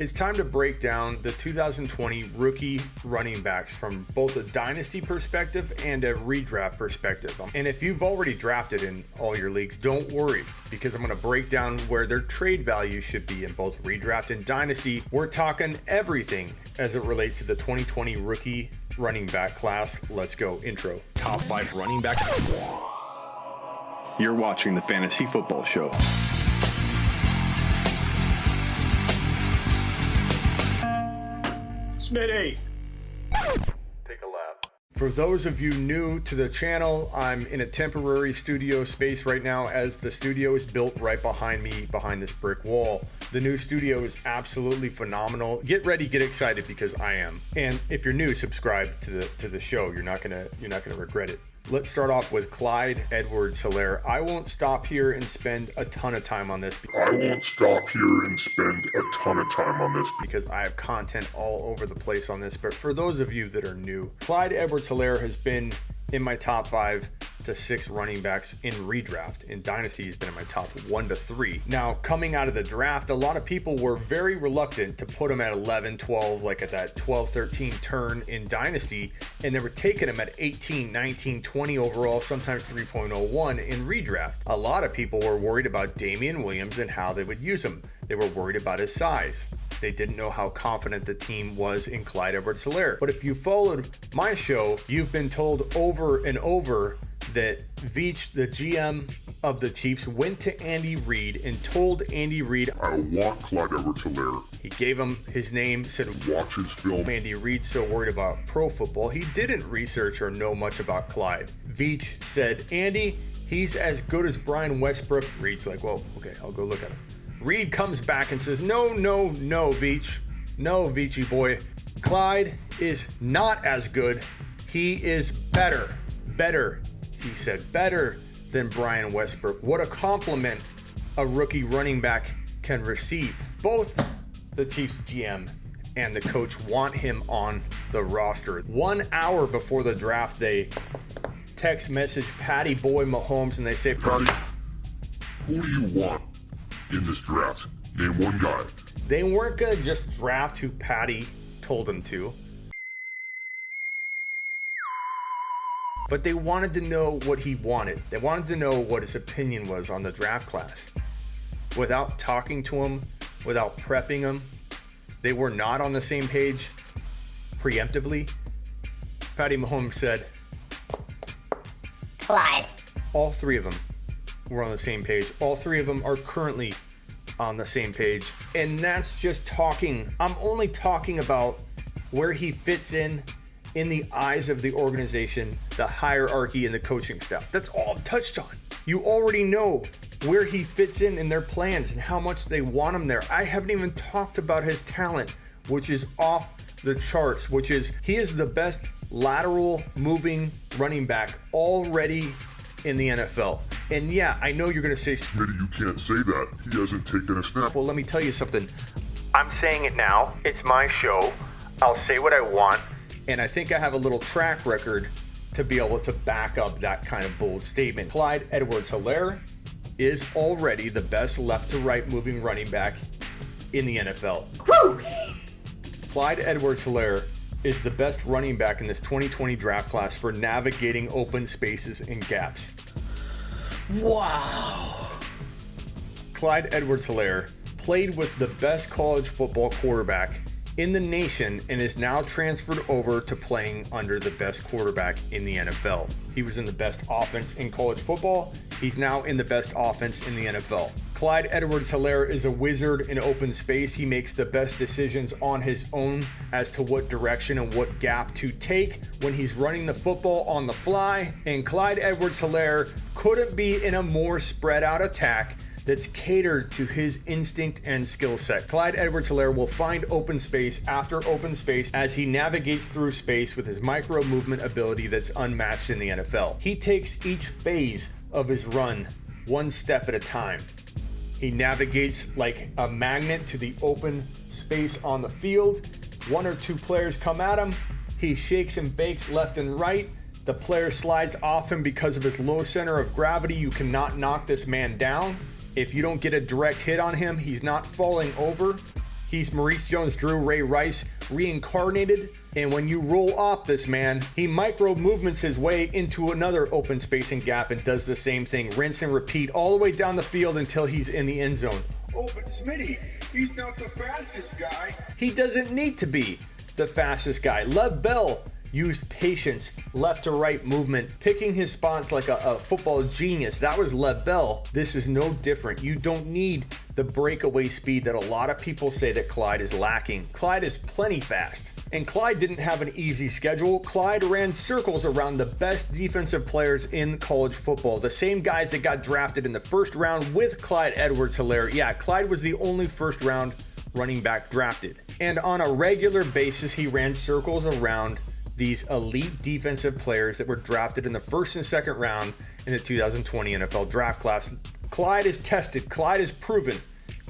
It's time to break down the 2020 rookie running backs from both a dynasty perspective and a redraft perspective. And if you've already drafted in all your leagues, don't worry, because I'm going to break down where their trade value should be in both redraft and dynasty. We're talking everything as it relates to the 2020 rookie running back class. Let's go. Intro. Top 5 running backs. You're watching the Fantasy Football Show. Smitty, take a lap. For those of you new to the channel, I'm in a temporary studio space right now as the studio is built right behind me, behind this brick wall. The new studio is absolutely phenomenal. Get ready, get excited, because I am. And if you're new, subscribe to the show. You're not gonna regret it. Let's start off with Clyde Edwards-Helaire. I won't stop here and spend a ton of time on this. Because I have content all over the place on this. But for those of you that are new, Clyde Edwards-Helaire has been in my top 5 to 6 running backs in redraft. In dynasty, he's been in my top 1 to 3. Now, coming out of the draft, a lot of people were very reluctant to put him at 11, 12, like at that 12, 13 turn in dynasty, and they were taking him at 18, 19, 20 overall, sometimes 3.01 in redraft. A lot of people were worried about Damian Williams and how they would use him. They were worried about his size. They didn't know how confident the team was in Clyde Edwards-Helaire. But if you followed my show, you've been told over and over that Veach, the GM of the Chiefs, went to Andy Reid and told Andy Reid, I want Clyde Edwards-Helaire. He gave him his name, said, watch his film. Andy Reid's so worried about pro football, he didn't research or know much about Clyde. Veach said, Andy, he's as good as Brian Westbrook. Reid's like, well, okay, I'll go look at him. Reid comes back and says, no, Veach. No, Veachy boy. Clyde is not as good. He is better. He said, better than Brian Westbrook. What a compliment a rookie running back can receive. Both the Chiefs GM and the coach want him on the roster. 1 hour before the draft, they text message Patty Boy Mahomes and they say, Patty, who do you want in this draft? Name one guy. They weren't going to just draft who Patty told them to. But they wanted to know what he wanted. They wanted to know what his opinion was on the draft class. Without talking to him, without prepping him, they were not on the same page preemptively. Patty Mahomes said, Clyde. All 3 of them were on the same page. All 3 of them are currently on the same page. And that's just talking. I'm only talking about where he fits in the eyes of the organization, the hierarchy, and the coaching staff. That's all I've touched on. You already know where he fits in their plans and how much they want him there. I haven't even talked about his talent, which is off the charts, which is he is the best lateral moving running back already in the NFL. And yeah, I know you're going to say, Smitty, you can't say that. He hasn't taken a snap. Well, let me tell you something. I'm saying it now. It's my show. I'll say what I want. And I think I have a little track record to be able to back up that kind of bold statement. Clyde Edwards-Helaire is already the best left to right moving running back in the NFL. Woo! Clyde Edwards-Helaire is the best running back in this 2020 draft class for navigating open spaces and gaps. Wow. Clyde Edwards-Helaire played with the best college football quarterback in the nation and is now transferred over to playing under the best quarterback in the NFL. He was in the best offense in college football. He's now in the best offense in the NFL. Clyde Edwards-Helaire is a wizard in open space. He makes the best decisions on his own as to what direction and what gap to take when he's running the football on the fly. And Clyde Edwards-Helaire couldn't be in a more spread out attack that's catered to his instinct and skill set. Clyde Edwards-Helaire will find open space after open space as he navigates through space with his micro movement ability that's unmatched in the NFL. He takes each phase of his run one step at a time. He navigates like a magnet to the open space on the field. 1 or 2 players come at him. He shakes and bakes left and right. The player slides off him because of his low center of gravity. You cannot knock this man down. If you don't get a direct hit on him, he's not falling over. He's Maurice Jones-Drew, Ray Rice reincarnated. And when you roll off this man, he micro movements his way into another open space and gap and does the same thing. Rinse and repeat all the way down the field until he's in the end zone. Oh, but Smitty, he's not the fastest guy. He doesn't need to be the fastest guy. Lev Bell used patience, left to right movement, picking his spots like a football genius. That was Lev Bell. This is no different. You don't need the breakaway speed that a lot of people say that Clyde is lacking. Clyde is plenty fast. And Clyde didn't have an easy schedule. Clyde ran circles around the best defensive players in college football. The same guys that got drafted in the first round with Clyde Edwards-Helaire. Yeah, Clyde was the only first round running back drafted. And on a regular basis, he ran circles around these elite defensive players that were drafted in the first and second round in the 2020 NFL draft class. Clyde is tested. Clyde is proven.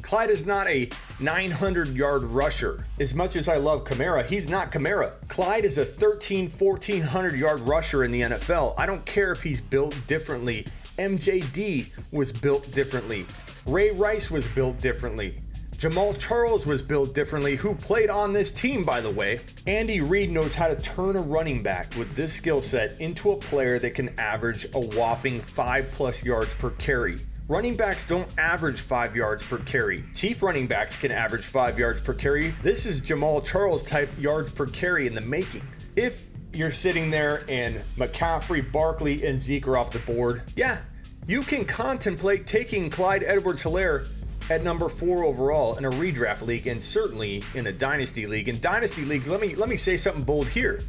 Clyde is not a 900-yard rusher. As much as I love Kamara, he's not Kamara. Clyde is a 1,400-yard rusher in the NFL. I don't care if he's built differently. MJD was built differently. Ray Rice was built differently. Jamal Charles was built differently, who played on this team, by the way. Andy Reid knows how to turn a running back with this skill set into a player that can average a whopping 5+ yards per carry. Running backs don't average 5 yards per carry. Chief running backs can average 5 yards per carry. This is Jamal Charles type yards per carry in the making. If you're sitting there and McCaffrey, Barkley, and Zeke are off the board, yeah, you can contemplate taking Clyde Edwards-Helaire at number 4 overall in a redraft league, and certainly in a dynasty league. In dynasty leagues, let me say something bold here.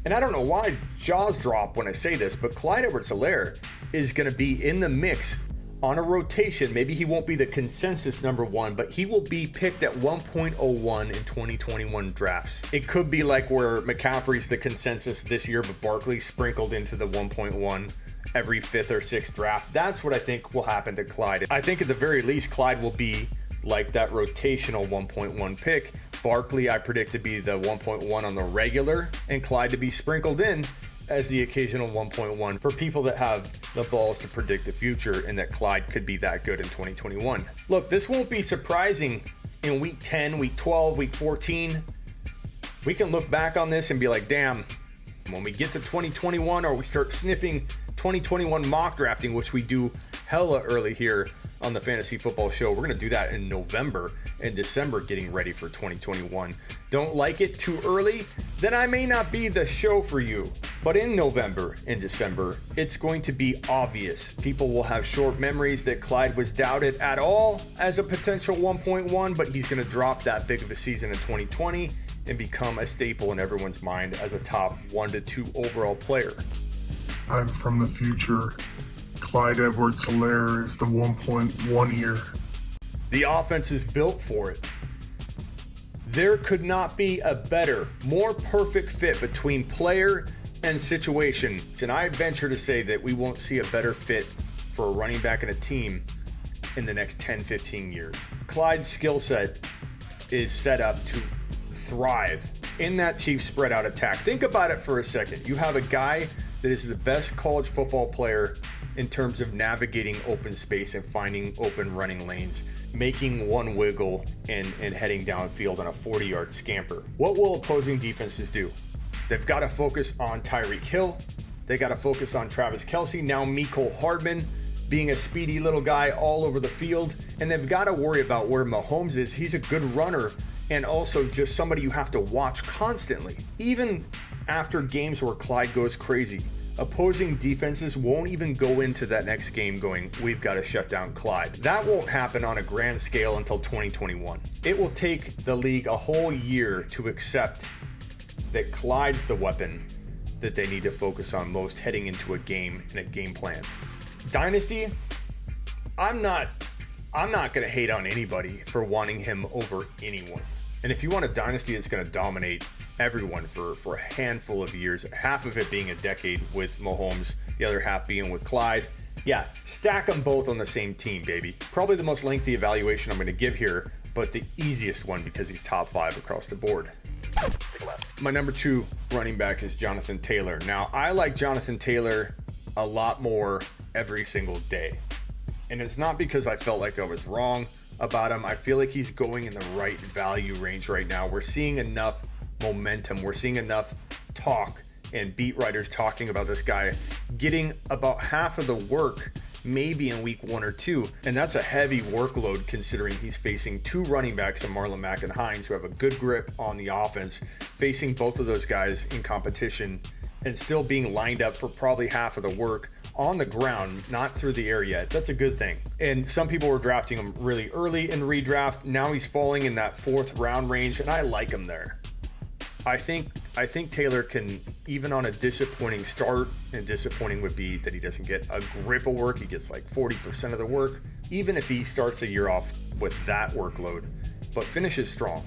And I don't know why jaws drop when I say this, but Clyde Edwards-Helaire is going to be in the mix on a rotation. Maybe he won't be the consensus number 1, but he will be picked at 1.01 in 2021 drafts. It could be like where McCaffrey's the consensus this year, but Barkley sprinkled into the 1.1 every 5th or 6th draft. That's what I think will happen to Clyde. I think at the very least, Clyde will be like that rotational 1.1 pick. Barkley, I predict to be the 1.1 on the regular, and Clyde to be sprinkled in as the occasional 1.1 for people that have the balls to predict the future and that Clyde could be that good in 2021. Look, this won't be surprising in week 10, week 12, week 14. We can look back on this and be like, damn, when we get to 2021 or we start sniffing 2021 mock drafting, which we do hella early here on the Fantasy Football Show. We're going to do that in November and December, getting ready for 2021. Don't like it too early? Then I may not be the show for you. But in November and December, it's going to be obvious. People will have short memories that Clyde was doubted at all as a potential 1.1, but he's going to drop that big of a season in 2020 and become a staple in everyone's mind as a top 1 to 2 overall player. I'm from the future. Clyde Edwards-Helaire is the 1.1 here. The offense is built for it. There could not be a better, more perfect fit between player and situation. And I venture to say that we won't see a better fit for a running back and a team in the next 10, 15 years. Clyde's skill set is set up to thrive in that Chiefs spread out attack. Think about it for a second. You have a guy that is the best college football player in terms of navigating open space and finding open running lanes, making one wiggle and heading downfield on a 40-yard scamper. What will opposing defenses do? They've got to focus on Tyreek Hill. They got to focus on Travis Kelce, now Mecole Hardman, being a speedy little guy all over the field. And they've got to worry about where Mahomes is. He's a good runner and also just somebody you have to watch constantly. Even after games where Clyde goes crazy, opposing defenses won't even go into that next game going, we've got to shut down Clyde. That won't happen on a grand scale until 2021. It will take the league a whole year to accept that Clyde's the weapon that they need to focus on most heading into a game and a game plan. Dynasty, I'm not going to hate on anybody for wanting him over anyone. And if you want a dynasty that's going to dominate everyone for a handful of years, half of it being a decade with Mahomes, the other half being with Clyde, yeah, stack them both on the same team, baby. Probably the most lengthy evaluation I'm going to give here, but the easiest one because he's top 5 across the board. My number 2 running back is Jonathan Taylor. Now, I like Jonathan Taylor a lot more every single day. And it's not because I felt like I was wrong about him. I feel like he's going in the right value range right now. We're seeing enough momentum. We're seeing enough talk and beat writers talking about this guy getting about half of the work maybe in week 1 or 2. And that's a heavy workload considering he's facing 2 running backs in Marlon Mack and Hines who have a good grip on the offense, facing both of those guys in competition and still being lined up for probably half of the work on the ground, not through the air yet. That's a good thing. And some people were drafting him really early in redraft. Now he's falling in that 4th round range, and I like him there. I think Taylor can, even on a disappointing start, and disappointing would be that he doesn't get a grip of work. He gets like 40% of the work, even if he starts the year off with that workload, but finishes strong.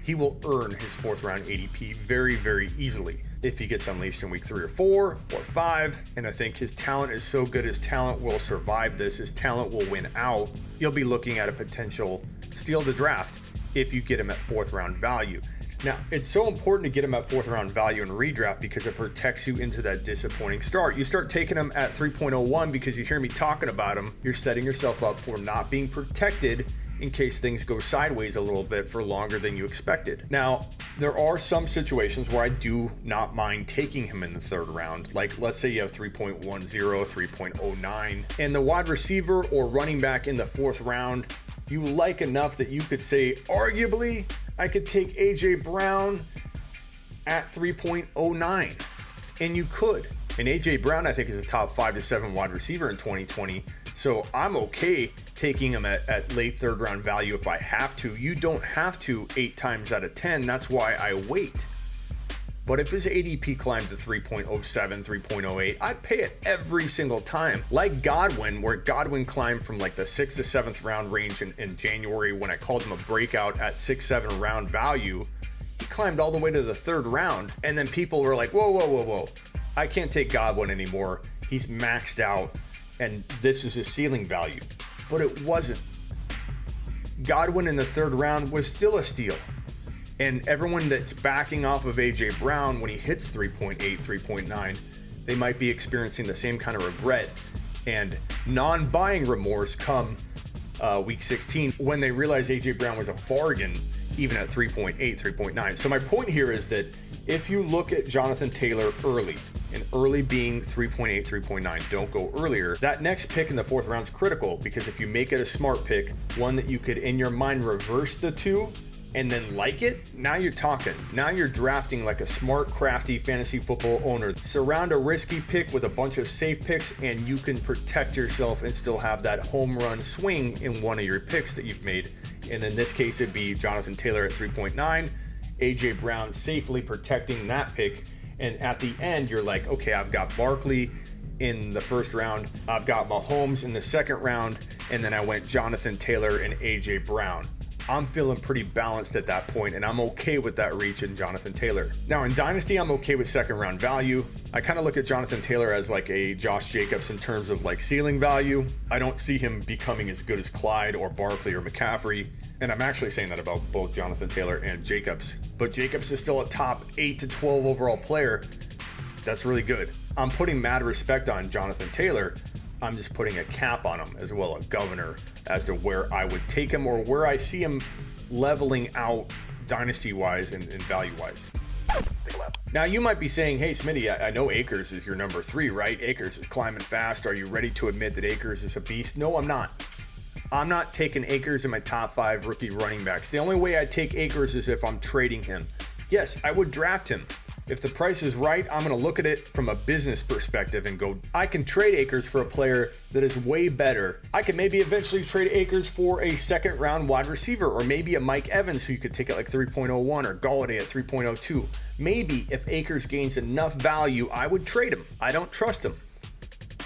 He will earn his 4th round ADP very, very easily if he gets unleashed in week 3 or 4 or 5. And I think his talent is so good, his talent will survive this. His talent will win out. You'll be looking at a potential steal the draft if you get him at 4th round value. Now, it's so important to get him at 4th round value in redraft because it protects you into that disappointing start. You start taking him at 3.01 because you hear me talking about him. You're setting yourself up for not being protected in case things go sideways a little bit for longer than you expected. Now, there are some situations where I do not mind taking him in the 3rd round. Like, let's say you have 3.10, 3.09, and the wide receiver or running back in the 4th round, you like enough that you could say, arguably, I could take AJ Brown at 3.09, and you could. And AJ Brown, I think, is a top 5 to 7 wide receiver in 2020. So I'm okay taking him at late 3rd round value if I have to. You don't have to 8 times out of 10. That's why I wait. But if his ADP climbed to 3.07, 3.08, I'd pay it every single time. Like Godwin, where Godwin climbed from like the 6th to 7th round range in January when I called him a breakout at 6-7 round value. He climbed all the way to the 3rd round. And then people were like, whoa. I can't take Godwin anymore. He's maxed out. And this is his ceiling value. But it wasn't. Godwin in the 3rd round was still a steal. And everyone that's backing off of AJ Brown when he hits 3.8, 3.9, they might be experiencing the same kind of regret and non-buying remorse come week 16 when they realize AJ Brown was a bargain even at 3.8, 3.9. So my point here is that if you look at Jonathan Taylor early, and early being 3.8, 3.9, don't go earlier, that next pick in the 4th round is critical because if you make it a smart pick, one that you could in your mind reverse the 2 and then like it, now you're talking. Now you're drafting like a smart, crafty fantasy football owner. Surround a risky pick with a bunch of safe picks and you can protect yourself and still have that home run swing in one of your picks that you've made. And in this case, it'd be Jonathan Taylor at 3.9, AJ Brown safely protecting that pick. And at the end, you're like, okay, I've got Barkley in the 1st round, I've got Mahomes in the 2nd round, and then I went Jonathan Taylor and AJ Brown. I'm feeling pretty balanced at that point, and I'm okay with that reach in Jonathan Taylor. Now in Dynasty, I'm okay with 2nd round value. I kind of look at Jonathan Taylor as like a Josh Jacobs in terms of like ceiling value. I don't see him becoming as good as Clyde or Barkley or McCaffrey. And I'm actually saying that about both Jonathan Taylor and Jacobs. But Jacobs is still a top 8 to 12 overall player. That's really good. I'm putting mad respect on Jonathan Taylor. I'm just putting a cap on him as well, a governor, as to where I would take him or where I see him leveling out dynasty-wise and value-wise. Now, you might be saying, hey, Smitty, I know AKERS is your number 3, right? AKERS is climbing fast. Are you ready to admit that AKERS is a beast? No, I'm not. I'm not taking AKERS in my top 5 rookie running backs. The only way I take AKERS is if I'm trading him. Yes, I would draft him. If the price is right, I'm going to look at it from a business perspective and go, I can trade AKERS for a player that is way better. I can maybe eventually trade AKERS for a 2nd round wide receiver, or maybe a Mike Evans who you could take at like 3.01 or Galladay at 3.02. Maybe if AKERS gains enough value, I would trade him. I don't trust him.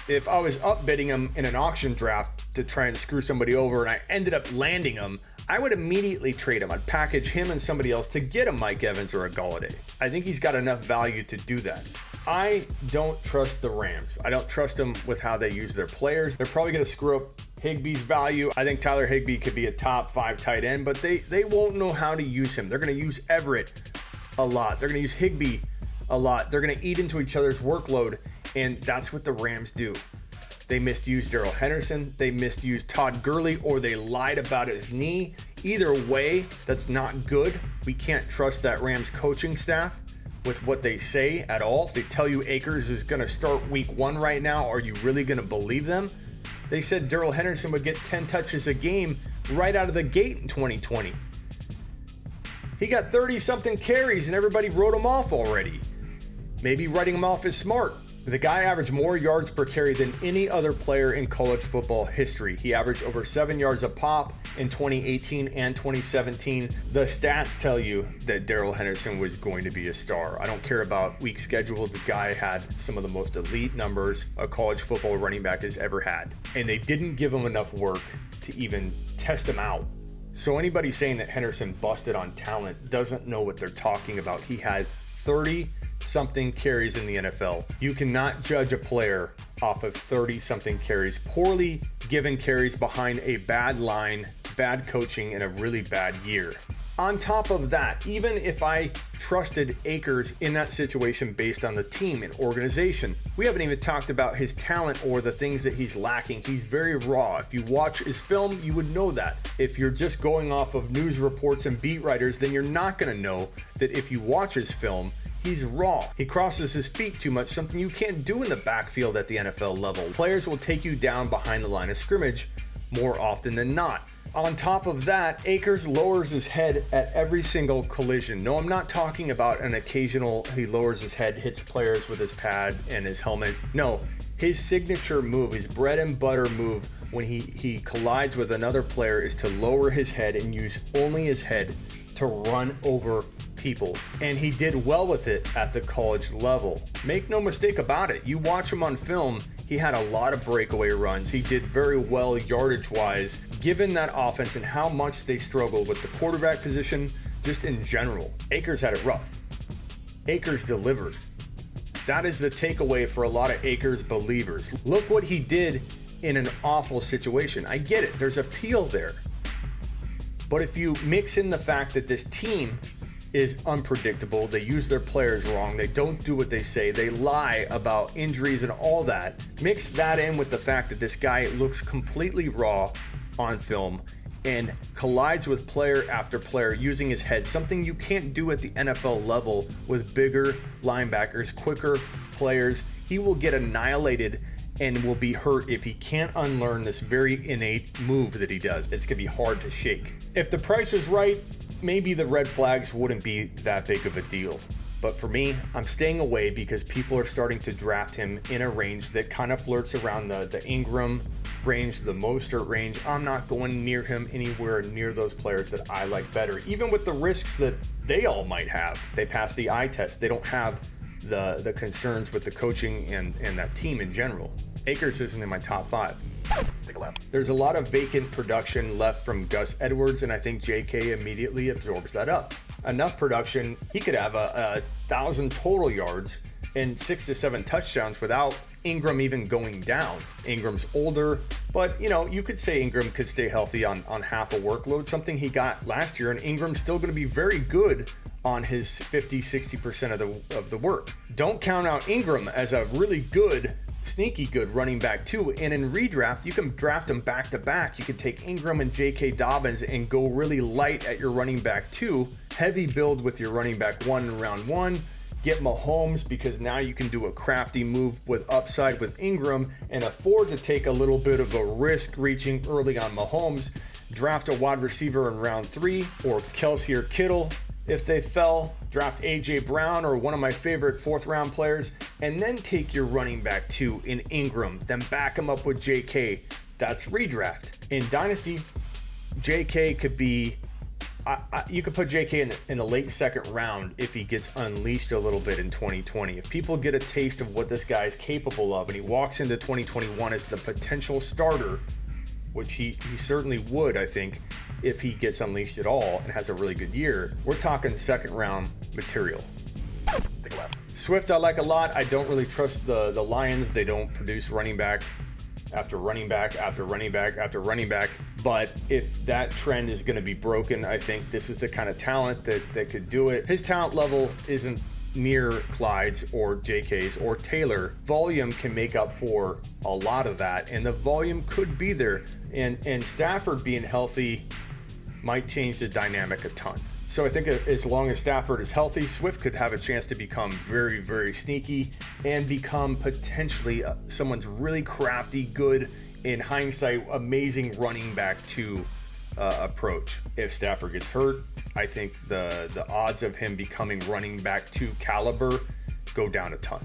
If I was upbidding him in an auction draft to try and screw somebody over and I ended up landing him, I would immediately trade him. I'd package him and somebody else to get a Mike Evans or a Galladay. I think he's got enough value to do that. I don't trust the Rams. I don't trust them with how they use their players. They're probably going to screw up Higbee's value. I think Tyler Higbee could be a top 5 tight end, but they won't know how to use him. They're going to use Everett a lot. They're going to use Higbee a lot. They're going to eat into each other's workload, and that's what the Rams do. They misused Darrell Henderson, they misused Todd Gurley, or they lied about his knee. Either way, that's not good. We can't trust that Rams coaching staff with what they say at all. If they tell you AKERS is going to start week 1 right now, are you really going to believe them? They said Darrell Henderson would get 10 touches a game right out of the gate in 2020. He got 30-something carries and everybody wrote him off already. Maybe writing him off is smart. The guy averaged more yards per carry than any other player in college football history. He averaged over 7 yards a pop in 2018 and 2017. The stats tell you that Darrell Henderson was going to be a star. I don't care about week schedule. The guy had some of the most elite numbers a college football running back has ever had. And they didn't give him enough work to even test him out. So anybody saying that Henderson busted on talent doesn't know what they're talking about. He had 30-something carries in the NFL. You cannot judge a player off of 30-something carries. Poorly given carries behind a bad line, bad coaching, and a really bad year. On top of that, even if I trusted AKERS in that situation based on the team and organization, we haven't even talked about his talent or the things that he's lacking. He's very raw. If you watch his film, you would know that. If you're just going off of news reports and beat writers, then you're not going to know that if you watch his film, he's raw. He crosses his feet too much, something you can't do in the backfield at the NFL level. Players will take you down behind the line of scrimmage more often than not. On top of that, AKERS lowers his head at every single collision. No, I'm not talking about an occasional he lowers his head, hits players with his pad and his helmet. No, his signature move, his bread and butter move when he collides with another player is to lower his head and use only his head to run over people. And he did well with it at the college level. Make no mistake about it. You watch him on film, he had a lot of breakaway runs. He did very well yardage-wise, given that offense and how much they struggled with the quarterback position, just in general. AKERS had it rough. AKERS delivered. That is the takeaway for a lot of AKERS believers. Look what he did in an awful situation. I get it. There's appeal there. But if you mix in the fact that this team is unpredictable, they use their players wrong, they don't do what they say, they lie about injuries and all that, mix that in with the fact that this guy looks completely raw on film and collides with player after player using his head, something you can't do at the NFL level with bigger linebackers, quicker players. He will get annihilated and will be hurt if he can't unlearn this very innate move that he does. It's gonna be hard to shake. If the price was right, maybe the red flags wouldn't be that big of a deal. But for me, I'm staying away because people are starting to draft him in a range that kind of flirts around the Ingram range, the Mostert range. I'm not going near him anywhere near those players that I like better, even with the risks that they all might have. They pass the eye test. They don't have the concerns with the coaching and that team in general. AKERS isn't in my top 5. Take a lap. There's a lot of vacant production left from Gus Edwards, and I think JK immediately absorbs that up. Enough production, he could have 1,000 total yards and 6 to 7 touchdowns without Ingram even going down. Ingram's older, but you could say Ingram could stay healthy on half a workload, something he got last year, and Ingram's still going to be very good on his 50-60% of the work. Don't count out Ingram as a really good, sneaky good running back too. And in redraft, you can draft them back to back. You could take Ingram and J.K. Dobbins and go really light at your running back 2, heavy build with your running back 1 in round 1. Get Mahomes because now you can do a crafty move with upside with Ingram and afford to take a little bit of a risk reaching early on Mahomes. Draft a wide receiver in round 3 or Kelsey or Kittle. If they fell, draft A.J. Brown or one of my favorite 4th round players, and then take your running back 2 in Ingram, then back him up with J.K. That's redraft. In Dynasty, J.K. could be, you could put J.K. in the late 2nd round if he gets unleashed a little bit in 2020. If people get a taste of what this guy is capable of and he walks into 2021 as the potential starter, which he certainly would, I think, if he gets unleashed at all and has a really good year, we're talking 2nd round material. Take a lap. Swift I like a lot. I don't really trust the Lions. They don't produce running back after running back after running back after running back. But if that trend is going to be broken, I think this is the kind of talent that could do it. His talent level isn't near Clyde's or JK's or Taylor, volume can make up for a lot of that, and the volume could be there. And Stafford being healthy might change the dynamic a ton. So I think as long as Stafford is healthy, Swift could have a chance to become very, very sneaky and become potentially someone's really crafty, good, in hindsight, amazing running back to approach. If Stafford gets hurt, I think the odds of him becoming running back 2 caliber go down a ton.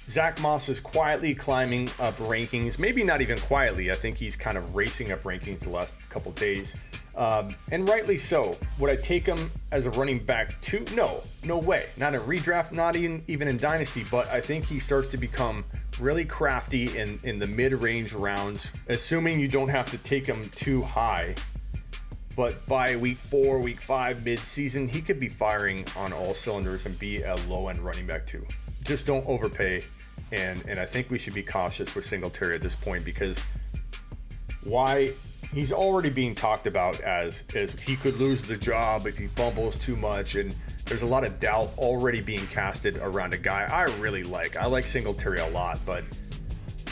Zack Moss is quietly climbing up rankings. Maybe not even quietly. I think he's kind of racing up rankings the last couple days. And rightly so. Would I take him as a running back 2? No way. Not in redraft, not even in Dynasty. But I think he starts to become really crafty in the mid-range rounds, assuming you don't have to take him too high. But by week 4, week 5, mid-season, he could be firing on all cylinders and be a low-end running back 2. Just don't overpay. And I think we should be cautious with Singletary at this point, because why? He's already being talked about as he could lose the job if he fumbles too much, and there's a lot of doubt already being casted around a guy I really like. I like Singletary a lot, but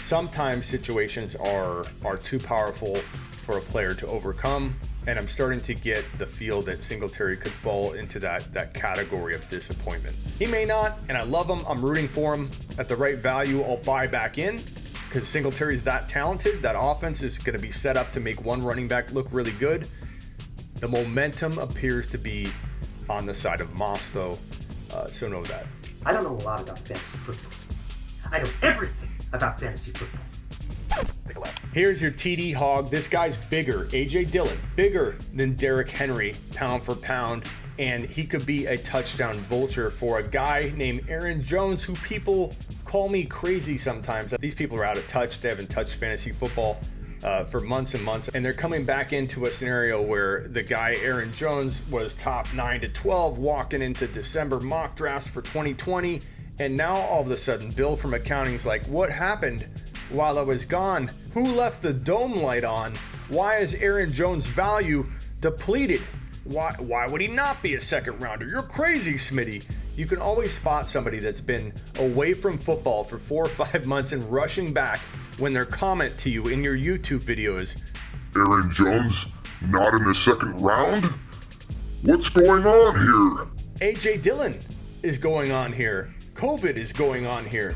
sometimes situations are too powerful for a player to overcome, and I'm starting to get the feel that Singletary could fall into that category of disappointment. He may not, and I love him. I'm rooting for him. At the right value, I'll buy back in, because Singletary's that talented. That offense is going to be set up to make one running back look really good. The momentum appears to be on the side of Moss, though, so know that. I don't know a lot about fantasy football. I know everything about fantasy football. Here's your TD hog. This guy's bigger. A.J. Dillon, bigger than Derrick Henry, pound for pound, and he could be a touchdown vulture for a guy named Aaron Jones, who people call me crazy sometimes. These people are out of touch. They haven't touched fantasy football for months and months, and they're coming back into a scenario where the guy Aaron Jones was top 9 to 12 walking into December mock drafts for 2020, and now all of a sudden Bill from accounting's like, what happened while I was gone? Who left the dome light on? Why is Aaron Jones' value depleted? Why would he not be a second rounder? You're crazy, Smitty. You can always spot somebody that's been away from football for 4 or 5 months and rushing back when their comment to you in your YouTube videos, Aaron Jones not in the second round? What's going on here? A.J. Dillon is going on here. COVID is going on here.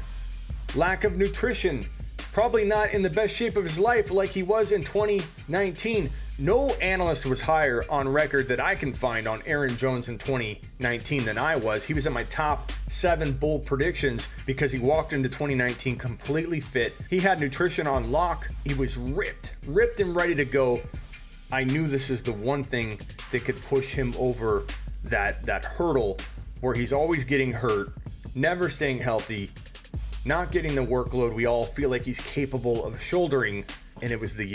Lack of nutrition. Probably not in the best shape of his life like he was in 2019. No analyst was higher on record that I can find on Aaron Jones in 2019 than I was. He was in my top 7 bold predictions because he walked into 2019 completely fit. He had nutrition on lock. He was ripped and ready to go. I knew this is the one thing that could push him over that hurdle where he's always getting hurt, never staying healthy, not getting the workload we all feel like he's capable of shouldering. And it was the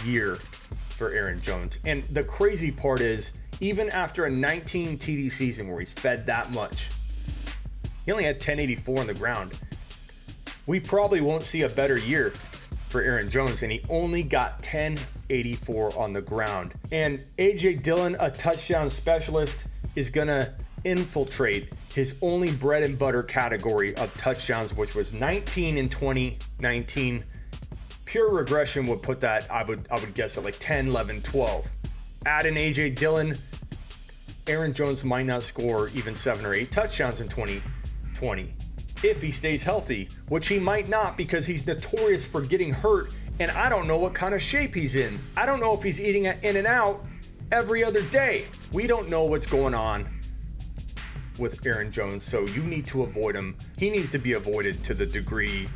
year for Aaron Jones. And the crazy part is, even after a 19 TD season where he's fed that much, he only had 1084 on the ground. We probably won't see a better year for Aaron Jones, and he only got 1084 on the ground. And A.J. Dillon, a touchdown specialist, is gonna infiltrate his only bread and butter category of touchdowns, which was 19 in 2019. Pure regression would put that, I would guess, at like 10, 11, 12. Add in A.J. Dillon, Aaron Jones might not score even 7 or 8 touchdowns in 2020 if he stays healthy, which he might not, because he's notorious for getting hurt, and I don't know what kind of shape he's in. I don't know if he's eating an In-N-Out every other day. We don't know what's going on with Aaron Jones, so you need to avoid him. He needs to be avoided to the degree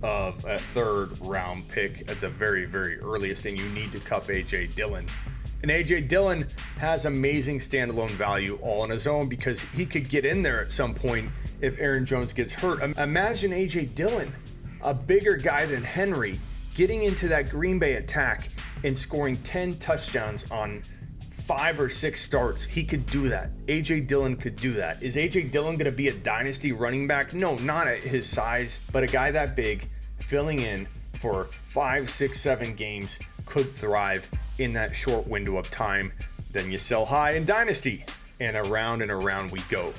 of a 3rd round pick at the very, very earliest, and you need to cuff A.J. Dillon. And A.J. Dillon has amazing standalone value all on his own, because he could get in there at some point if Aaron Jones gets hurt. Imagine A.J. Dillon, a bigger guy than Henry, getting into that Green Bay attack and scoring 10 touchdowns on 5 or 6 starts. He could do that. A.J. Dillon could do that. Is A.J. Dillon going to be a dynasty running back? No, not at his size, but a guy that big filling in for 5, 6, 7 games could thrive in that short window of time. Then you sell high in dynasty, and around we go.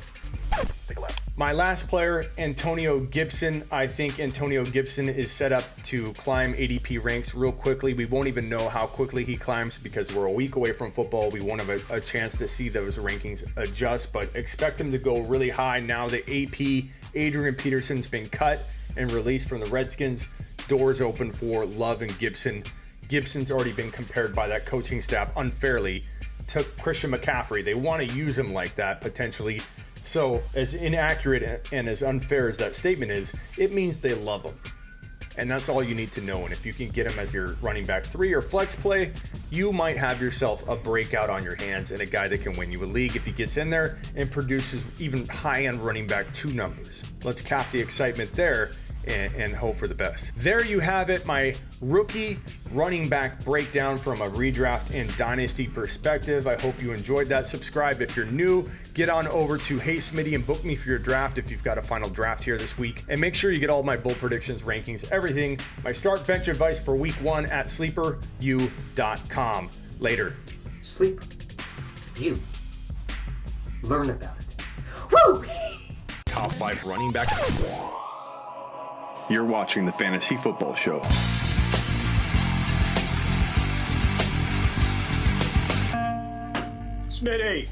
My last player, Antonio Gibson. I think Antonio Gibson is set up to climb ADP ranks real quickly. We won't even know how quickly he climbs because we're a week away from football. We won't have a chance to see those rankings adjust, but expect him to go really high now that AP Adrian Peterson's been cut and released from the Redskins. Doors open for Love and Gibson. Gibson's already been compared by that coaching staff unfairly to Christian McCaffrey. They want to use him like that potentially. So as inaccurate and as unfair as that statement is, it means they love him. And that's all you need to know. And if you can get him as your running back 3 or flex play, you might have yourself a breakout on your hands and a guy that can win you a league if he gets in there and produces even high-end running back 2 numbers. Let's cap the excitement there and hope for the best. There you have it, my rookie running back breakdown from a redraft and dynasty perspective. I hope you enjoyed that. Subscribe if you're new. Get on over to Hey Smitty and book me for your draft if you've got a final draft here this week. And make sure you get all my bold predictions, rankings, everything. My start bench advice for week 1 at sleeperu.com. Later. Sleep. You. Learn about it. Woo! Top 5 running back. You're watching the Fantasy Football Show. Smitty,